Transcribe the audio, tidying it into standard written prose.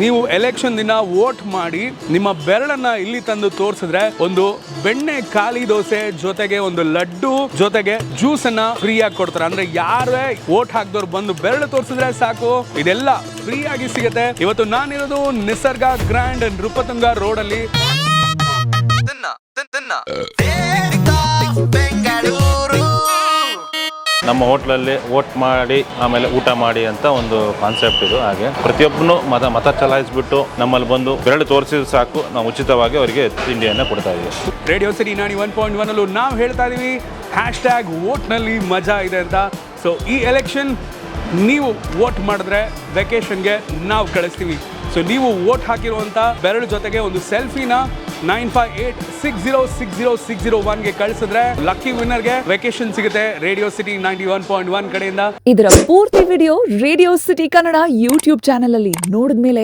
ನೀವು ಎಲೆಕ್ಷನ್ ದಿನ ವೋಟ್ ಮಾಡಿ ನಿಮ್ಮ ಬೆರಳನ್ನ ಇಲ್ಲಿ ತಂದು ತೋರಿಸಿದ್ರೆ ಒಂದು ಬೆಣ್ಣೆ ಖಾಲಿ ದೋಸೆ ಜೊತೆಗೆ ಒಂದು ಲಡ್ಡು ಜೊತೆಗೆ ಜ್ಯೂಸ್ ಅನ್ನ ಫ್ರೀ ಆಗಿ ಕೊಡ್ತಾರೆ. ಅಂದ್ರೆ ಯಾರೇ ವೋಟ್ ಹಾಕ್ದವ್ರು ಬಂದು ಬೆರಳು ತೋರಿಸಿದ್ರೆ ಸಾಕು, ಇದೆಲ್ಲ ಫ್ರೀ ಆಗಿ ಸಿಗುತ್ತೆ. ಇವತ್ತು ನಾನಿರೋದು ನಿಸರ್ಗ ಗ್ರ್ಯಾಂಡ್ ನೃಪತುಂಗ ರೋಡ್ ಅಲ್ಲಿ. ನಮ್ಮ ಹೋಟ್ಲಲ್ಲಿ ವೋಟ್ ಮಾಡಿ ಆಮೇಲೆ ಊಟ ಮಾಡಿ ಅಂತ ಒಂದು ಕಾನ್ಸೆಪ್ಟ್ ಇದು. ಹಾಗೆ ಪ್ರತಿಯೊಬ್ಬನು ಮತ ಚಲಾಯಿಸ್ಬಿಟ್ಟು ನಮ್ಮಲ್ಲಿ ಬಂದು ಬೆರಳು ತೋರಿಸಿದ್ರೆ ಸಾಕು, ನಾವು ಉಚಿತವಾಗಿ ಅವರಿಗೆ ತಿಂಡಿಯನ್ನು ಕೊಡ್ತಾ ಇದ್ದೀವಿ. ರೇಡಿಯೋ ಸಿಟಿ 91.1 ಅಲ್ಲೂ ನಾವು ಹೇಳ್ತಾ ಇದೀವಿ ಹ್ಯಾಶ್ಟ್ಯಾಗ್ ವೋಟ್ನಲ್ಲಿ ಮಜಾ ಇದೆ ಅಂತ. ಸೊ ಈ ಎಲೆಕ್ಷನ್ ನೀವು ವೋಟ್ ಮಾಡಿದ್ರೆ ವೆಕೇಶನ್ಗೆ ನಾವು ಕಳಿಸ್ತೀವಿ. ಸೊ ನೀವು ವೋಟ್ ಹಾಕಿರುವಂಥ ಬೆರಳು ಜೊತೆಗೆ ಒಂದು ಸೆಲ್ಫಿನ 9586060601ಗೆ ಕಳಿಸಿದ್ರೆ ಲಕ್ಕಿ ವಿನ್ನರ್ಗೆ ವೆಕೇಶನ್ ಸಿಗುತ್ತೆ ರೇಡಿಯೋ ಸಿಟಿ 91.1 ಕಡೆಯಿಂದ. ಇದರ ಪೂರ್ತಿ video radio city Kannada YouTube channel ಅಲ್ಲಿ ನೋಡಿದ್ಮೇಲೆ